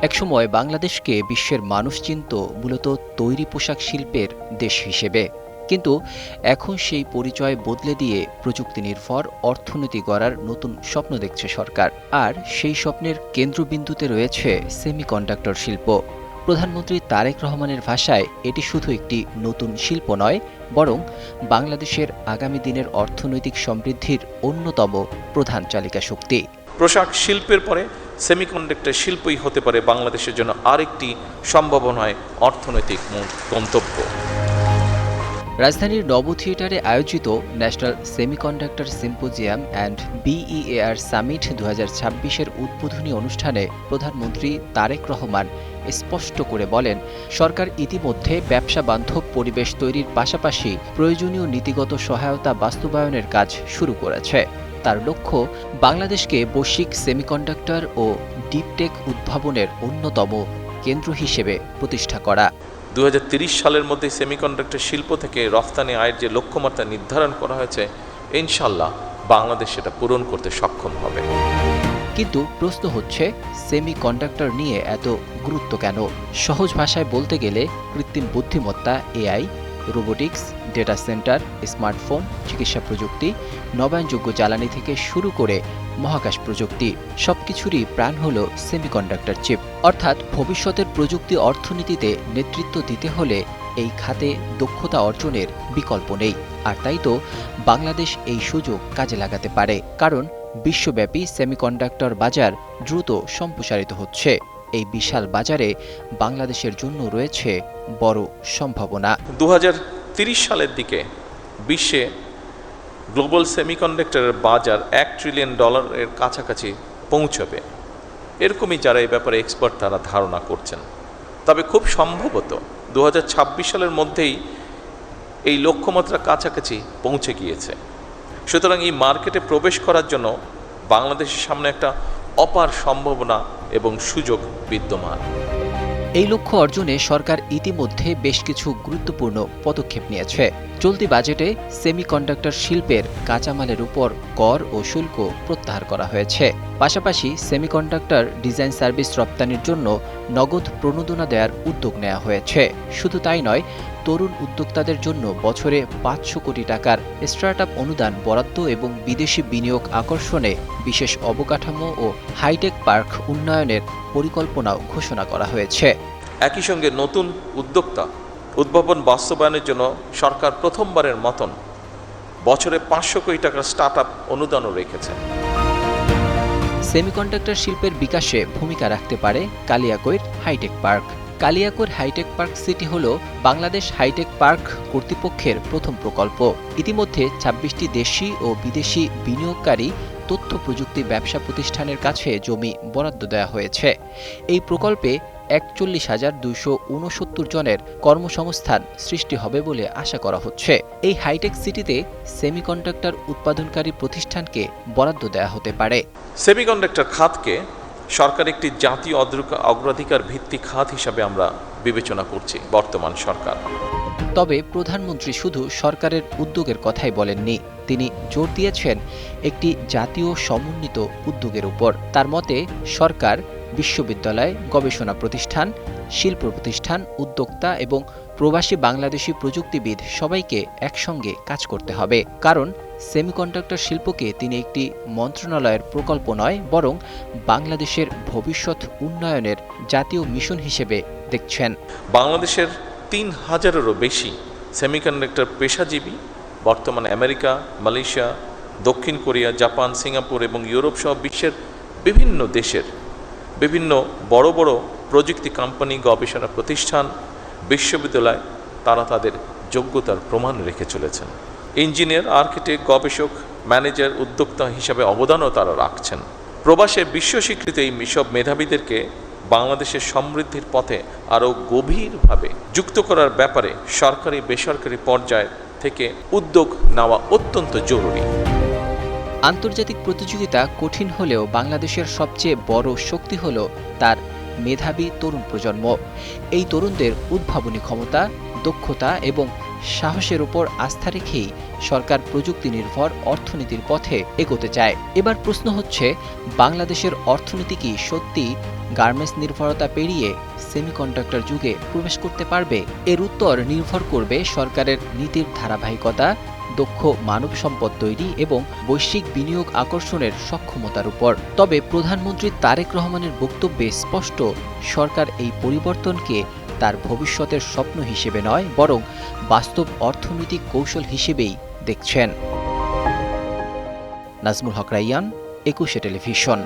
একসময় বাংলাদেশকে বিশ্বের মানুষ চিনত মূলত তৈরি পোশাক শিল্পের দেশ হিসেবে। কিন্তু এখন সেই পরিচয় বদলে দিয়ে প্রযুক্তি নির্ভর অর্থনীতি গড়ার নতুন স্বপ্ন দেখছে সরকার। আর সেই স্বপ্নের কেন্দ্রবিন্দুতে রয়েছে সেমিকন্ডাক্টর শিল্প। প্রধানমন্ত্রী তারেক রহমানের ভাষায় এটি শুধু একটি নতুন শিল্প নয়, বরং বাংলাদেশের আগামী দিনের অর্থনৈতিক সমৃদ্ধির অন্যতম প্রধান চালিকা শক্তি। পোশাক শিল্পের পরে সেমিকন্ডাক্টর শিল্পই হতে পারে বাংলাদেশের জন্য আরেকটি সম্ভাবনায় অর্থনৈতিক গন্তব্য। রাজধানীর নব থিয়েটারে আয়োজিত national semiconductor symposium and BEAR summit 2026-এর উদ্বোধনী অনুষ্ঠানে প্রধানমন্ত্রী তারেক রহমান স্পষ্ট করে বলেন, সরকার ইতিমধ্যে ব্যবসা বান্ধব পরিবেশ তৈরির পাশাপাশি প্রয়োজনীয় নীতিগত সহায়তা বাস্তবায়নের কাজ শুরু করেছে। তার লক্ষ্য বাংলাদেশকে বৈশ্বিক সেমিকন্ডাক্টর ও ডিপটেক উদ্ভাবনের অন্যতম কেন্দ্র হিসেবে প্রতিষ্ঠা করা। 2030 সালের মধ্যে সেমিকন্ডাক্টর শিল্প থেকে রফতানি আয়ের যে লক্ষ্যমাত্রা নির্ধারণ করা হয়েছে, ইনশাল্লাহ বাংলাদেশ সেটা পূরণ করতে সক্ষম হবে। কিন্তু প্রশ্ন হচ্ছে, সেমিকন্ডাক্টর নিয়ে এত গুরুত্ব কেন? সহজ ভাষায় বলতে গেলে কৃত্রিম বুদ্ধিমত্তা, AI, robotics, data centre, smartphone, চিকিৎসা প্রযুক্তি, নবায়নযোগ্য জ্বালানি থেকে শুরু করে মহাকাশ প্রযুক্তি, সবকিছুরই প্রাণ হল সেমিকন্ডাক্টর চিপ। অর্থাৎ ভবিষ্যতের প্রযুক্তি অর্থনীতিতে নেতৃত্ব দিতে হলে এই খাতে দক্ষতা অর্জনের বিকল্প নেই। আর তাই তো বাংলাদেশ এই সুযোগ কাজে লাগাতে পারে, কারণ বিশ্বব্যাপী সেমিকন্ডাক্টর বাজার দ্রুত সম্প্রসারিত হচ্ছে। এই বিশাল বাজারে বাংলাদেশের জন্য রয়েছে বড় সম্ভাবনা। 2030 সালের দিকে বিশ্বে গ্লোবাল সেমিকন্ডাক্টরের বাজার $1 ট্রিলিয়ন কাছাকাছি পৌঁছবে, এরকমই যারা এই ব্যাপারে এক্সপার্ট তারা ধারণা করছেন। তবে খুব সম্ভবত 2026 সালের মধ্যেই এই লক্ষ্যমাত্রা কাছাকাছি পৌঁছে গিয়েছে। সুতরাং এই মার্কেটে প্রবেশ করার জন্য বাংলাদেশের সামনে একটা অপার সম্ভাবনা এবং সুযোগ বিদ্যমান। এই লক্ষ্য অর্জনে সরকার ইতিমধ্যে বেশ কিছু গুরুত্বপূর্ণ পদক্ষেপ নিয়েছে। চলতি বাজেটে সেমিকন্ডাক্টর শিল্পের কাঁচামালের উপর কর ও শুল্ক প্রত্যাহার করা হয়েছে। পাশাপাশি সেমিকন্ডাক্টর ডিজাইন সার্ভিস রপ্তানির জন্য নগদ প্রণোদনা দেওয়ার উদ্যোগ নেওয়া হয়েছে। শুধু তাই নয়, তরুণ উদ্যোক্তাদের জন্য বছরে 500 কোটি টাকার স্টার্টআপ অনুদান বরাদ্দ এবং বিদেশি বিনিয়োগ আকর্ষণে বিশেষ অবকাঠামো ও হাইটেক পার্ক উন্নয়নের পরিকল্পনাও ঘোষণা করা হয়েছে। একই সঙ্গে নতুন উদ্যোক্তা উদ্ভাবন বাস্তবায়নের জন্য সরকার প্রথমবারের মতন বছরে 500 কোটি টাকার স্টার্টআপ অনুদানও রেখেছে। সেমিকন্ডাক্টর শিল্পের বিকাশে ভূমিকা রাখতে পারে Kaliakair hi-tech park. Kaliakair hi-tech park city হল বাংলাদেশ হাইটেক পার্ক কর্তৃপক্ষের প্রথম প্রকল্প। ইতিমধ্যে 26টি দেশি ও বিদেশি বিনিয়োগকারী তথ্য প্রযুক্তি ব্যবসা প্রতিষ্ঠানের কাছে জমি বরাদ্দ দেওয়া হয়েছে। এই প্রকল্পে 41,269 জনের কর্মসংস্থান সৃষ্টি হবে বলে আশা করা হচ্ছে। এই হাইটেক সিটিতে সেমিকন্ডাক্টর উৎপাদনকারী প্রতিষ্ঠানকে বরাদ্দ দেওয়া হতে পারে। সেমিকন্ডাক্টর খাতকে সরকার একটি জাতীয় অগ্রাধিকার ভিত্তিক খাত হিসাবে আমরা বিবেচনা করছি বর্তমান সরকার। তবে প্রধানমন্ত্রী শুধু সরকারের উদ্যোগের কথাই বলেননি, তিনি জোর দিয়েছেন একটি জাতীয় সমন্বিত উদ্যোগের উপর। তার মতে সরকার বিশ্ববিদ্যালয়, গবেষণা প্রতিষ্ঠান, শিল্প প্রতিষ্ঠান, উদ্যোক্তা এবং প্রবাসী বাংলাদেশি প্রযুক্তিবিদ সবাইকে একসঙ্গে কাজ করতে হবে। কারণ সেমিকন্ডাক্টর শিল্পকে তিনি একটি মন্ত্রণালয়ের প্রকল্প নয়, বরং বাংলাদেশের ভবিষ্যৎ উন্নয়নের জাতীয় মিশন হিসেবে দেখছেন। বাংলাদেশের 3000-এরও বেশি সেমিকন্ডাক্টর পেশাজীবী বর্তমানে আমেরিকা, মালয়েশিয়া, দক্ষিণ কোরিয়া, জাপান, সিঙ্গাপুর এবং ইউরোপ সহ বিশ্বের বিভিন্ন দেশের বিভিন্ন বড় বড় প্রযুক্তি কোম্পানি, গবেষণা প্রতিষ্ঠান, বিশ্ববিদ্যালয় তারা তাদের যোগ্যতার প্রমাণ রেখে চলেছেন। ইঞ্জিনিয়ার, আর্কিটেক্ট, গবেষক, ম্যানেজার, উদ্যোক্তা হিসাবে অবদানও তারা রাখছেন। প্রবাসে বিশ্ব স্বীকৃত এই সব মেধাবীদেরকে বাংলাদেশের সমৃদ্ধির পথে আরও গভীরভাবে যুক্ত করার ব্যাপারে সরকারি বেসরকারি পর্যায় থেকে উদ্যোগ নেওয়া অত্যন্ত জরুরি। আন্তর্জাতিক প্রতিযোগিতা কঠিন হলেও বাংলাদেশের সবচেয়ে বড় শক্তি হল তার মেধাবী তরুণ প্রজন্ম। এই তরুণদের উদ্ভাবনী ক্ষমতা, দক্ষতা এবং সাহসের উপর আস্থা রেখেই সরকার প্রযুক্তি নির্ভর অর্থনীতির পথে এগোতে চায়। এবার প্রশ্ন হচ্ছে, বাংলাদেশের অর্থনীতি কি সত্যি গার্মেন্টস নির্ভরতা পেরিয়ে সেমিকন্ডাক্টর যুগে প্রবেশ করতে পারবে? এর উত্তর নির্ভর করবে সরকারের নীতির ধারাবাহিকতা, দক্ষ মানব সম্পদ তৈরি এবং বৈশ্বিক বিনিয়োগ আকর্ষণের সক্ষমতার উপর। তবে প্রধানমন্ত্রী তারেক রহমানের বক্তব্যে স্পষ্ট, সরকার এই পরিবর্তনকে তার ভবিষ্যতের স্বপ্ন হিসেবে নয়, বরং বাস্তব অর্থনৈতিক কৌশল হিসেবেই দেখছেন। নাজমুল হক রাইয়ান, 21 টেলিভিশন।